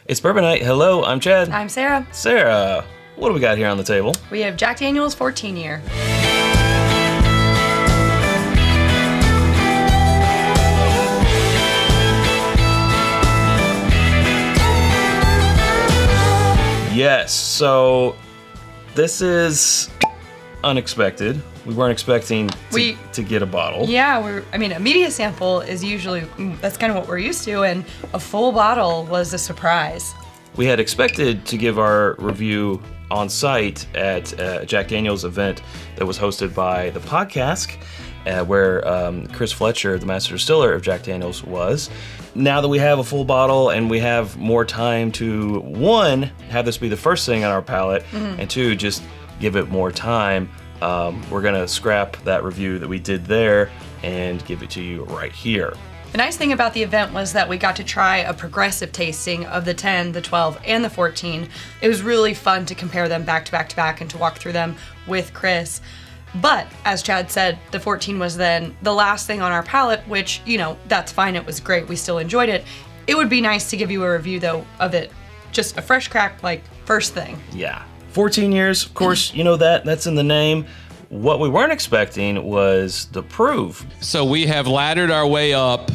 It's Bourbon Night. Hello, I'm Chad. I'm Sarah. Sarah, what do we got here on the table? We have Jack Daniel's 14 year. Yes, so this is unexpected. We weren't expecting to get a bottle. Yeah, a media sample is usually, that's kind of what we're used to, and a full bottle was a surprise. We had expected to give our review on site at a Jack Daniel's event that was hosted by the podcast, where Chris Fletcher, the Master Distiller of Jack Daniel's, was. Now that we have a full bottle and we have more time to, one, have this be the first thing on our palate, and two, just give it more time, we're gonna scrap that review that we did there and give it to you right here. The nice thing about the event was that we got to try a progressive tasting of the 10, the 12, and the 14. It was really fun to compare them back to back to back and to walk through them with Chris. But, as Chad said, the 14 was then the last thing on our palate, which, that's fine, it was great, we still enjoyed it. It would be nice to give you a review, though, of it. Just a fresh crack, first thing. Yeah. 14 years, of course, that's in the name. What we weren't expecting was the proof. So we have laddered our way up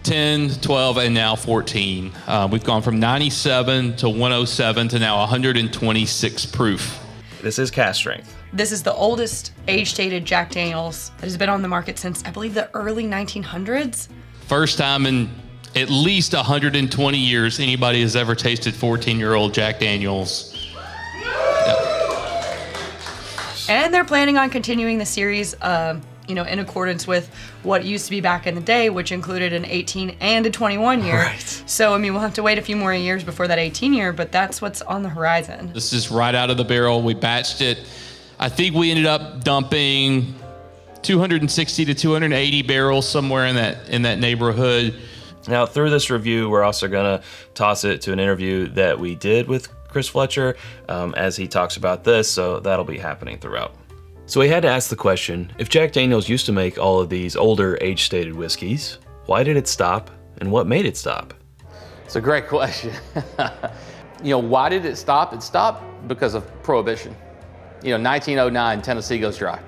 10, 12, and now 14. We've gone from 97 to 107 to now 126 proof. This is cask strength. This is the oldest age-stated Jack Daniel's that has been on the market since, I believe, the early 1900s. First time in at least 120 years anybody has ever tasted 14-year-old Jack Daniel's. And they're planning on continuing the series, in accordance with what used to be back in the day, which included an 18 and a 21 year. Right. So, we'll have to wait a few more years before that 18 year, but that's what's on the horizon. This is right out of the barrel. We batched it. I think we ended up dumping 260 to 280 barrels somewhere in that neighborhood. Now, through this review, we're also going to toss it to an interview that we did with Chris Fletcher as he talks about this, so that'll be happening throughout. So we had to ask the question, if Jack Daniel's used to make all of these older age-stated whiskeys, why did it stop, and what made it stop? It's a great question. Why did it stop? It stopped because of Prohibition. 1909, Tennessee goes dry,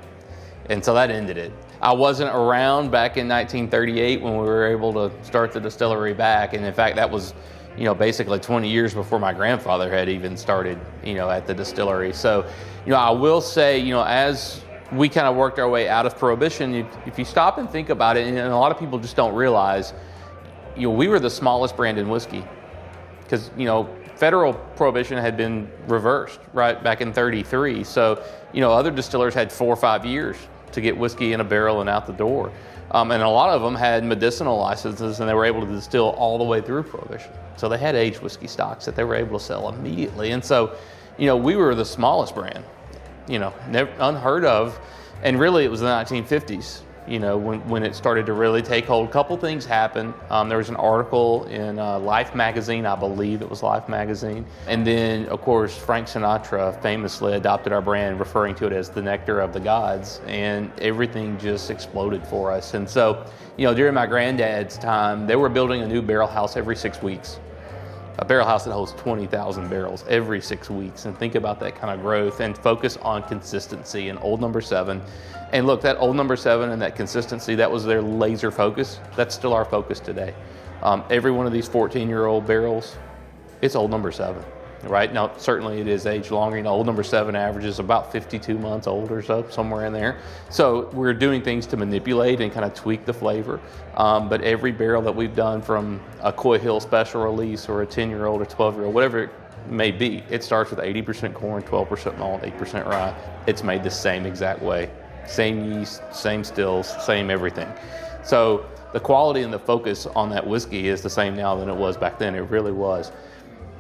and so that ended it. I wasn't around back in 1938 when we were able to start the distillery back, and in fact, that was basically 20 years before my grandfather had even started, at the distillery. So, I will say, as we kind of worked our way out of Prohibition, if you stop and think about it, and a lot of people just don't realize, we were the smallest brand in whiskey because, federal prohibition had been reversed right back in 33. So, other distillers had 4 or 5 years to get whiskey in a barrel and out the door. And a lot of them had medicinal licenses, and they were able to distill all the way through Prohibition. So they had aged whiskey stocks that they were able to sell immediately. And so, we were the smallest brand, never, unheard of. And really, it was the 1950s, when it started to really take hold. A couple things happened. There was an article in Life magazine, I believe it was Life magazine. And then, of course, Frank Sinatra famously adopted our brand, referring to it as the nectar of the gods. And everything just exploded for us. And so, during my granddad's time, they were building a new barrel house every 6 weeks. A barrel house that holds 20,000 barrels every 6 weeks. And think about that kind of growth and focus on consistency and Old Number 7. And look, that Old Number 7 and that consistency, that was their laser focus. That's still our focus today. Every one of these 14-year-old barrels, it's Old Number 7, right? Now, certainly it is aged longer. Old Number 7 averages about 52 months old or so, somewhere in there. So we're doing things to manipulate and kind of tweak the flavor. But every barrel that we've done, from a Coy Hill special release or a 10-year-old or 12-year-old, whatever it may be, it starts with 80% corn, 12% malt, 8% rye. It's made the same exact way. Same yeast, same stills, same everything. So the quality and the focus on that whiskey is the same now than it was back then. It really was.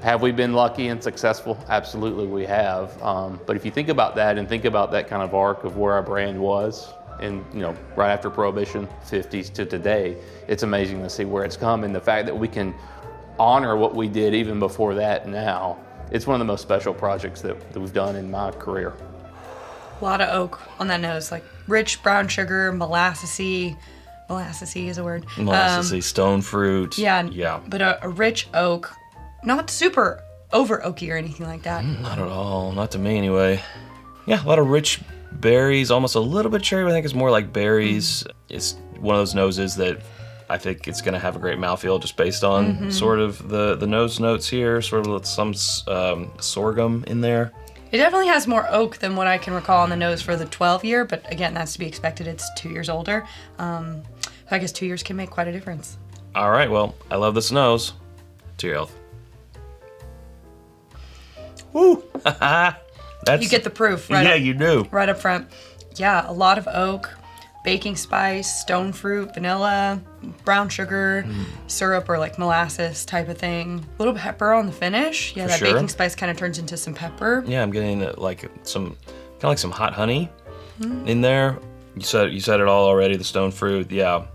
Have we been lucky and successful? Absolutely we have. But if you think about that and think about that kind of arc of where our brand was, and right after Prohibition, 50s to today, it's amazing to see where it's come, and the fact that we can honor what we did even before that now. It's one of the most special projects that we've done in my career. A lot of oak on that nose, rich brown sugar, molassesy. Molassesy is a word. Molassesy, stone fruit. Yeah. But a rich oak, not super over oaky or anything like that. Not at all. Not to me, anyway. Yeah, a lot of rich berries, almost a little bit cherry, but I think it's more like berries. It's one of those noses that I think it's going to have a great mouthfeel just based on sort of the nose notes here, sort of some sorghum in there. It definitely has more oak than what I can recall on the nose for the 12-year, but again, that's to be expected. It's 2 years older. So I guess 2 years can make quite a difference. All right, well, I love this nose. To your health. Woo! That's, You get the proof, right? Yeah, you do. Right up front. Yeah, a lot of oak, baking spice, stone fruit, vanilla, brown sugar, syrup or like molasses type of thing. A little pepper on the finish. Yeah, For that sure. baking spice kind of turns into some pepper. Yeah, I'm getting like some hot honey in there. You said it all already. The stone fruit. Yeah.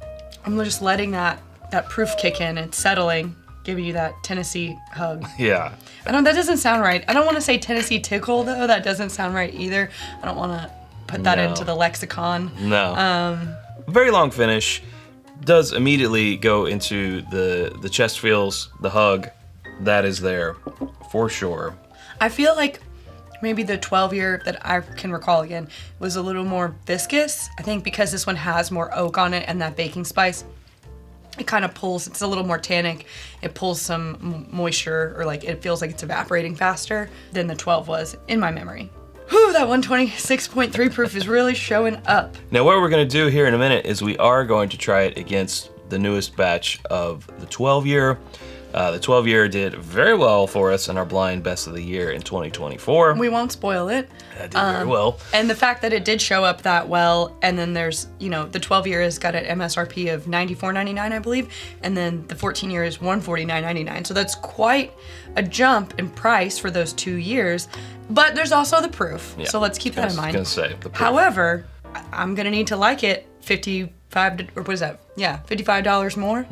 I'm just letting that proof kick in and settling, giving you that Tennessee hug. Yeah. That doesn't sound right. I don't want to say Tennessee tickle though. That doesn't sound right either. I don't want to put that No. into the lexicon. No. Very long finish. Does immediately go into the chest feels, the hug. That is there for sure. I feel like maybe the 12-year that I can recall again was a little more viscous. I think because this one has more oak on it and that baking spice, it kind of pulls, it's a little more tannic. It pulls some moisture, or like it feels like it's evaporating faster than the 12 was in my memory. Whew, that 126.3 proof is really showing up. Now what we're going to do here in a minute is we are going to try it against the newest batch of the 12-year. The 12-year did very well for us in our blind best of the year in 2024. We won't spoil it. That did very well. And the fact that it did show up that well, and then there's, the 12-year has got an MSRP of $94.99, I believe, and then the 14-year is $149.99. So that's quite a jump in price for those 2 years. But there's also the proof, so let's keep that in mind. I was going to say, the proof. However, I'm going to need to like it $55 more.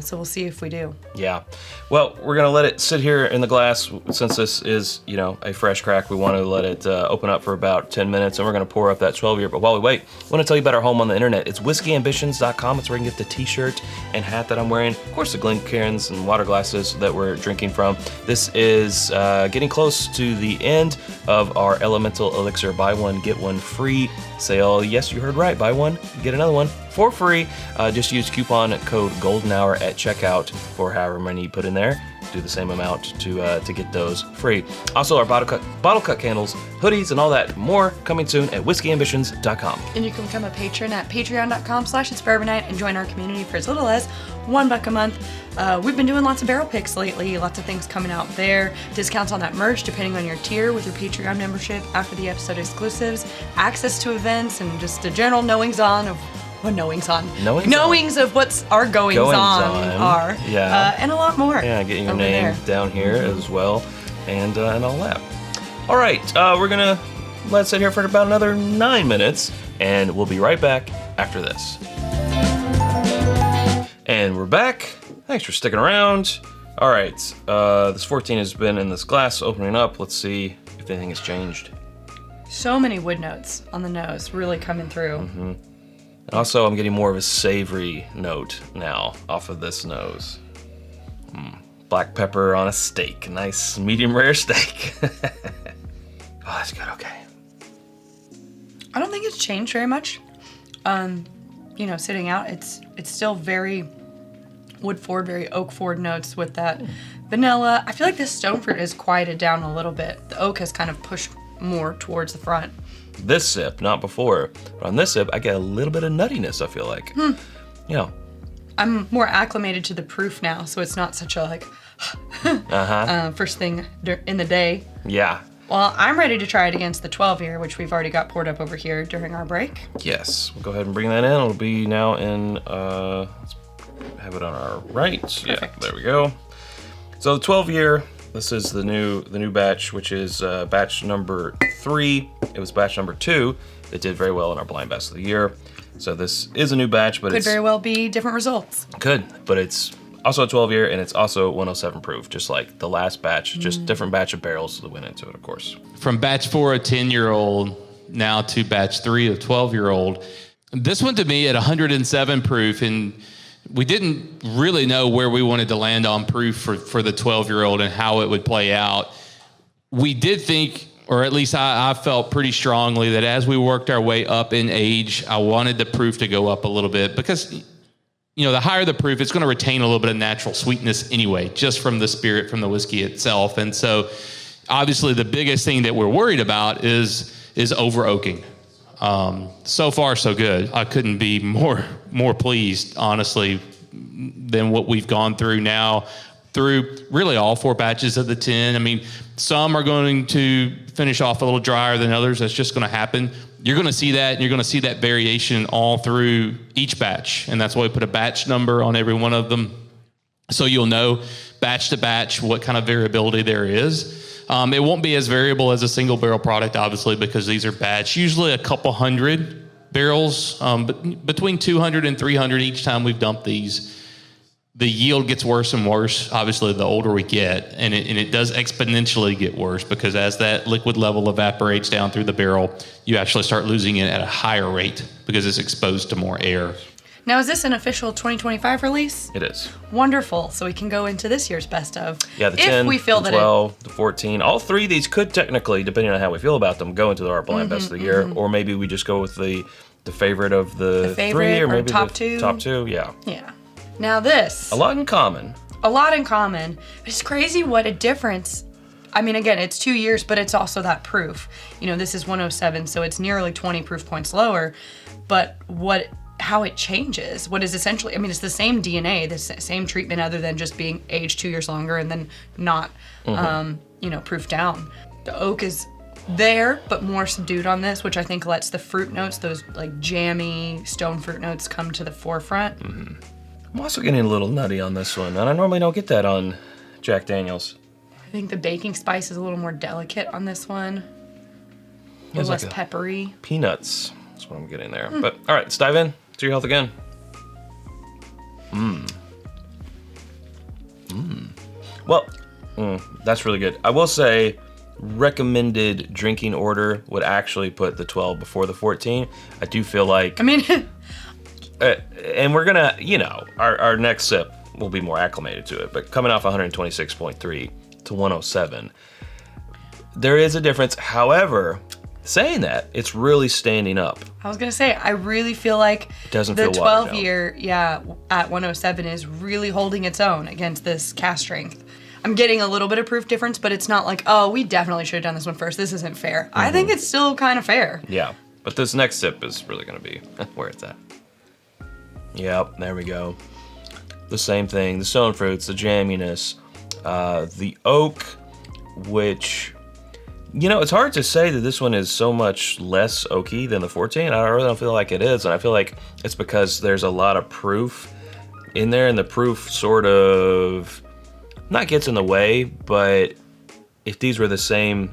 So we'll see if we do. Yeah. Well, we're going to let it sit here in the glass since this is, a fresh crack. We want to let it open up for about 10 minutes, and we're going to pour up that 12-year. But while we wait, I want to tell you about our home on the internet. It's whiskyambitions.com. It's where you can get the t-shirt and hat that I'm wearing. Of course, the Glencairns and water glasses that we're drinking from. This is getting close to the end of our Elemental Elixir Buy One, Get One Free sale. Yes, you heard right. Buy one, get another one for free. Just use coupon code GOLDENHOUR at checkout for however many you put in there. Do the same amount to get those free. Also, our bottle cut candles, hoodies, and all that more coming soon at whiskyambitions.com. And you can become a patron at patreon.com/itsbourbonnight and join our community for as little as $1 a month. We've been doing lots of barrel picks lately, lots of things coming out there. Discounts on that merch depending on your tier with your Patreon membership, after the episode exclusives, access to events, and just a general knowings of what's our goings on are. Yeah. And a lot more. Yeah, getting your over name there. down here as well, and all that. All right, we're gonna let it sit here for about another 9 minutes, and we'll be right back after this. And we're back. Thanks for sticking around. All right, this 14 has been in this glass opening up. Let's see if anything has changed. So many wood notes on the nose really coming through. And also, I'm getting more of a savory note now off of this nose. Black pepper on a steak. Nice medium rare steak. Oh, that's good. Okay. I don't think it's changed very much. Sitting out, it's still very wood forward, very oak forward notes with that vanilla. I feel like this stone fruit has quieted down a little bit. The oak has kind of pushed more towards the front. This sip, not before, but on this sip, I get a little bit of nuttiness, I feel like. I'm more acclimated to the proof now, so it's not such a first thing in the day. Yeah. Well, I'm ready to try it against the 12-year, which we've already got poured up over here during our break. Yes. We'll go ahead and bring that in. It'll be now in, let's have it on our right. Perfect. Yeah, there we go. So the 12-year, this is the new batch, which is batch number 3. It was batch number 2 that did very well in our blind best of the year. So this is a new batch, but Could very well be different results. but it's also a 12-year, and it's also 107 proof, just like the last batch, just different batch of barrels that went into it, of course. From batch 4, a 10-year-old, now to batch 3, a 12-year-old. This one to me at 107 proof, and we didn't really know where we wanted to land on proof for the 12-year-old and how it would play out. We did think, or at least I felt pretty strongly that as we worked our way up in age, I wanted the proof to go up a little bit because, the higher the proof, it's going to retain a little bit of natural sweetness anyway, just from the spirit from the whiskey itself. And so obviously the biggest thing that we're worried about is over oaking. So far, so good. I couldn't be more pleased, honestly, than what we've gone through now through really all 4 batches of the 10. I mean, some are going to finish off a little drier than others. That's just going to happen. You're going to see that, and you're going to see that variation all through each batch. And that's why we put a batch number on every one of them. So you'll know batch to batch what kind of variability there is. It won't be as variable as a single barrel product, obviously, because these are batch, usually a couple hundred barrels, but between 200 and 300 each time we've dumped these. The yield gets worse and worse, obviously, the older we get, and it does exponentially get worse because as that liquid level evaporates down through the barrel, you actually start losing it at a higher rate because it's exposed to more air. Now, is this an official 2025 release? It is. Wonderful. So we can go into this year's best of. Yeah, the 10, we feel the 12, the 14. All 3 of these could technically, depending on how we feel about them, go into our blind best of the year, or maybe we just go with the favorite of the favorite 3, or maybe top the 2. Top 2, yeah. Yeah. Now this. A lot in common. It's crazy what a difference. I mean, again, it's 2 years, but it's also that proof. This is 107, so it's nearly 20 proof points lower. But how it changes, what is essentially, it's the same DNA, the same treatment other than just being aged 2 years longer and then not, proof down. The oak is there, but more subdued on this, which I think lets the fruit notes, those like jammy stone fruit notes, come to the forefront. Mm-hmm. I'm also getting a little nutty on this one, and I normally don't get that on Jack Daniels. I think the baking spice is a little more delicate on this one. A little less peppery. Peanuts. That's what I'm getting there. But all right, let's dive in to your health again. Well, that's really good. I will say, recommended drinking order would actually put the 12 before the 14. I do feel like. And we're gonna, our next sip will be more acclimated to it. But coming off 126.3 to 107, there is a difference. However, saying that, it's really standing up. I was gonna say, I really feel like the 12-year, at 107 is really holding its own against this cast strength. I'm getting a little bit of proof difference, but it's not like, oh, we definitely should have done this one first. This isn't fair. Mm-hmm. I think it's still kind of fair. Yeah, but this next sip is really gonna be where it's at. Yep, there we go. The same thing, the stone fruits, the jamminess, the oak, which, it's hard to say that this one is so much less oaky than the 14. I really don't feel like it is, and I feel like it's because there's a lot of proof in there, and the proof sort of not gets in the way, but if these were the same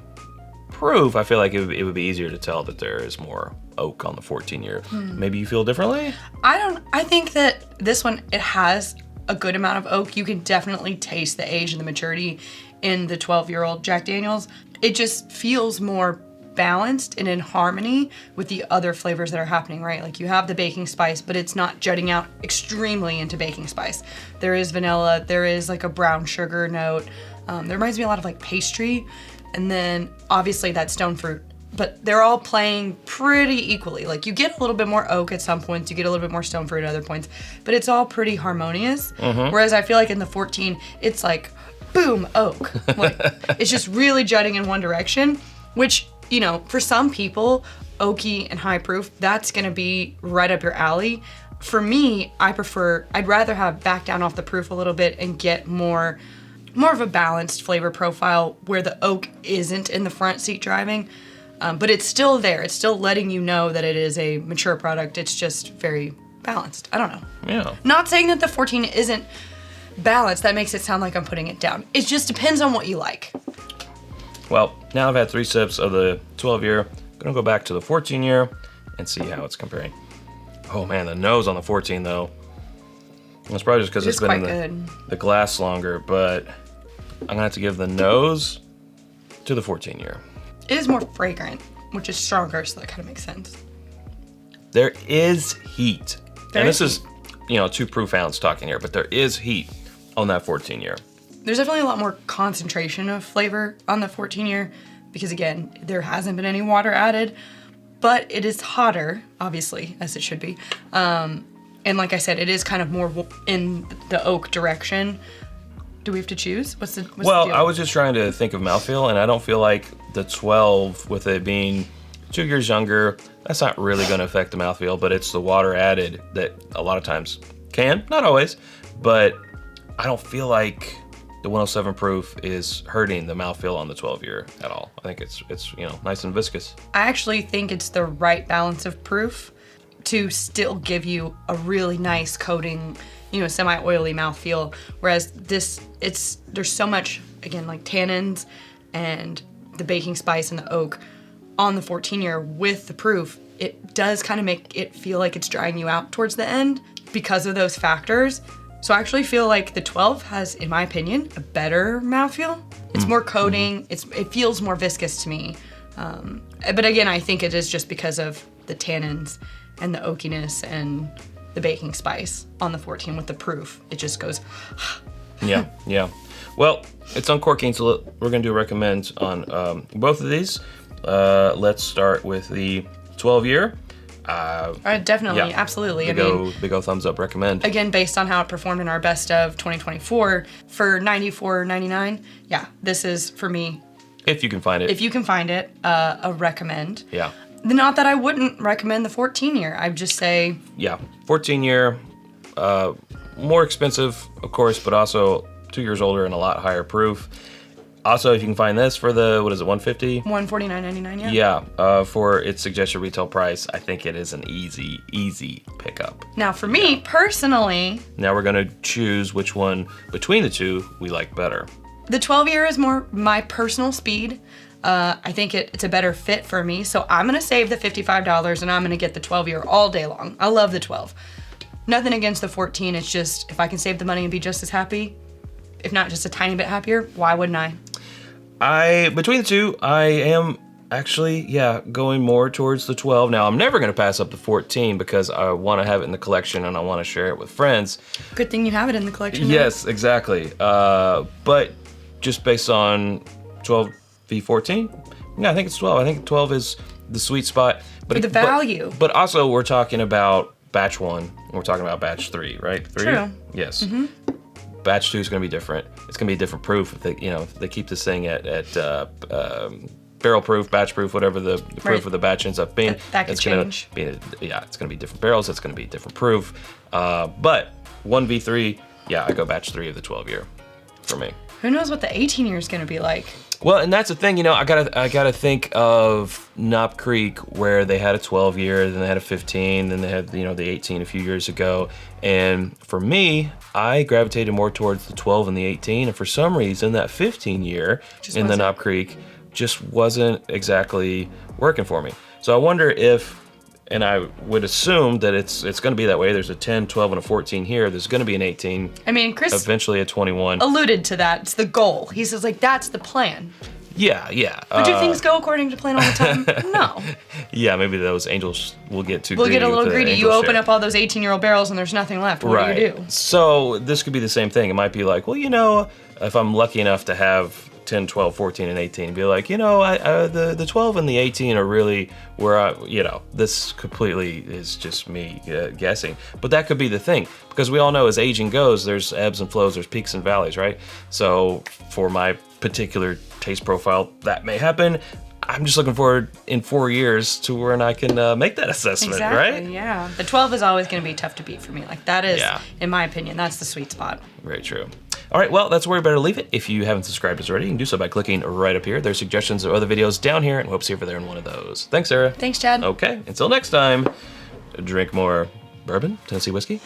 proof, I feel like it would be easier to tell that there is more oak on the 14-year. Maybe you feel differently? I think that this one, it has a good amount of oak. You can definitely taste the age and the maturity in the 12-year-old Jack Daniels. It just feels more balanced and in harmony with the other flavors that are happening, right? Like you have the baking spice, but it's not jutting out extremely into baking spice. There is vanilla, there is like a brown sugar note. There reminds me a lot of like pastry, and then obviously that stone fruit. But they're all playing pretty equally. Like you get a little bit more oak at some points, you get a little bit more stone fruit at other points, but it's all pretty harmonious. Mm-hmm. Whereas I feel like in the 14, it's like, boom, oak. Like it's just really jutting in one direction, which, for some people, oaky and high proof, that's gonna be right up your alley. For me, I'd rather have back down off the proof a little bit and get more of a balanced flavor profile where the oak isn't in the front seat driving. But it's still there. It's still letting you know that it is a mature product. It's just very balanced. I don't know. Yeah. Not saying that the 14 isn't balanced. That makes it sound like I'm putting it down. It just depends on what you like. Well, now I've had 3 sips of the 12-year. I'm going to go back to the 14-year and see how it's comparing. Oh, man, the nose on the 14, though. It's probably just because it's been in the glass longer, but I'm going to have to give the nose to the 14-year. It is more fragrant, which is stronger, so that kind of makes sense. There is heat. And this is 2 proof ounce talking here, but there is heat on that 14 year. There's definitely a lot more concentration of flavor on the 14 year because, again, there hasn't been any water added, but it is hotter, obviously, as it should be. And like I said, it is kind of more in the oak direction. Do we have to choose? What's the deal? I was just trying to think of mouthfeel, and I don't feel like the 12, with it being 2 years younger, that's not really going to affect the mouthfeel, but it's the water added that a lot of times can, not always, but I don't feel like the 107 proof is hurting the mouthfeel on the 12 year at all. I think it's nice and viscous. I actually think it's the right balance of proof to still give you a really nice coating, semi-oily mouthfeel. Whereas there's so much, again, like tannins and the baking spice and the oak on the 14 year with the proof. It does kind of make it feel like it's drying you out towards the end because of those factors. So I actually feel like the 12 has, in my opinion, a better mouthfeel. It's more coating. It feels more viscous to me. But again, I think it is just because of the tannins and the oakiness and the baking spice on the 14 with the proof. It just goes. Yeah. Well, it's Uncorking, so we're going to do recommends on both of these. Let's start with the 12 year. Definitely, absolutely. Big O thumbs up recommend. Again, based on how it performed in our best of 2024 for $94.99. Yeah, this is for me. If you can find it. If you can find it, a recommend. Yeah. Not that I wouldn't recommend the 14 year. I'd just say. Yeah, 14 year, more expensive, of course, but also 2 years older and a lot higher proof. Also, if you can find this for the, what is it, $150? $149.99, yeah. Yeah, for its suggested retail price, I think it is an easy pickup. Now, for me, personally... Now we're going to choose which one between the two we like better. The 12 year is more my personal speed. I think it's a better fit for me, so I'm going to save the $55 and I'm going to get the 12 year all day long. I love the 12. Nothing against the 14, it's just if I can save the money and be just as happy, if not just a tiny bit happier, why wouldn't I? Between the two, I am actually, going more towards the 12. Now, I'm never going to pass up the 14 because I want to have it in the collection and I want to share it with friends. Good thing you have it in the collection. Yes, exactly. But just based on 12 v 14, I think it's 12. I think 12 is the sweet spot. But For the value. But also, we're talking about batch 1. We're talking about batch 3, right? 3? True. Yes. Mm-hmm. Batch 2 is going to be different. It's going to be a different proof if they keep this thing at barrel proof, batch proof, whatever the proof of the batch ends up being. That could change. It's going to be different barrels. It's going to be different proof. But 1v3, I go batch 3 of the 12 year for me. Who knows what the 18 year is going to be like? Well, and that's the thing, I gotta think of Knob Creek where they had a 12 year, then they had a 15, then they had the 18 a few years ago. And for me, I gravitated more towards the 12 and the 18, and for some reason that 15 year in the Knob Creek just wasn't exactly working for me. So I wonder if, and I would assume that it's going to be that way. There's a 10, 12, and a 14 here. There's going to be an 18. I mean, Chris eventually a 21. alluded to that. It's the goal. He says, that's the plan. Yeah. But do things go according to plan all the time? No. Yeah, maybe those angels will get too greedy. We'll get a little greedy. You open up all those 18-year-old barrels and there's nothing left. What do you do? So this could be the same thing. It might be like, well, if I'm lucky enough to have 10, 12, 14, and 18, be like, the 12 and the 18 are really where this completely is just me guessing. But that could be the thing, because we all know as aging goes, there's ebbs and flows, there's peaks and valleys, right? So for my particular taste profile, that may happen. I'm just looking forward in 4 years to when I can make that assessment, right? Yeah. The 12 is always going to be tough to beat for me. Like that is, in my opinion, that's the sweet spot. Very true. All right, well, that's where we better leave it. If you haven't subscribed us already, you can do so by clicking right up here. There's suggestions of other videos down here, and hope to see you over there in one of those. Thanks, Sarah. Thanks, Chad. Okay, until next time, drink more bourbon, Tennessee whiskey.